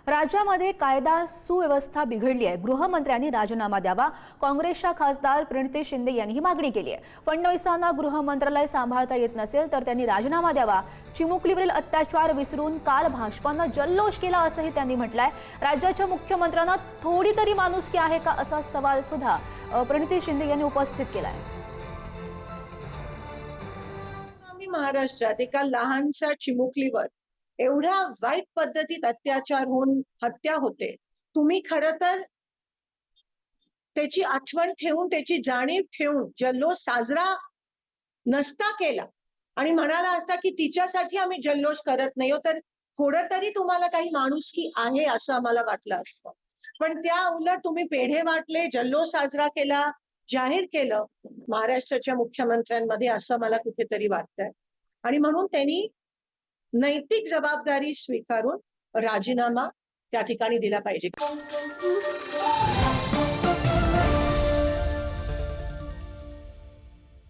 राज्यामध्ये कायदा सुव्यवस्था बिघडली आहे। गृहमंत्र्यांनी राजीनामा द्यावा। काँग्रेसच्या खासदार प्रणिती शिंदे यांनी ही मागणी केली आहे। फडणवीसांना गृह मंत्रालय सांभाळता येत नसेल तर त्यांनी राजीनामा द्यावा। चिमुकलीवरील अत्याचार विसरून काल भाजपानं जल्लोष केला असंही त्यांनी म्हटलंय। राज्याच्या मुख्यमंत्र्यांना थोडी तरी माणुसकी आहे का असा सवाल सुद्धा प्रणिती शिंदे यांनी उपस्थित केलाय। महाराष्ट्रात एका लहानशा चिमुकलीवर एवढ्या वाईट पद्धतीत अत्याचार होऊन हत्या होते। तुम्ही खरं तर त्याची आठवण ठेवून, त्याची जाणीव ठेवून जल्लोष साजरा नसता केला आणि म्हणाला असता की तिच्यासाठी आम्ही जल्लोष करत नाही, तर थोडं तरी तुम्हाला काही माणुसकी आहे असं आम्हाला वाटलं असतं। पण त्या उलट तुम्ही पेढे वाटले, जल्लोष साजरा केला, जाहीर केलं महाराष्ट्राच्या मुख्यमंत्र्यांमध्ये, असं मला कुठेतरी वाटतंय। आणि म्हणून त्यांनी नैतिक जबाबदारी स्वीकारून राजीनामा त्या ठिकाणी दिला पाहिजे।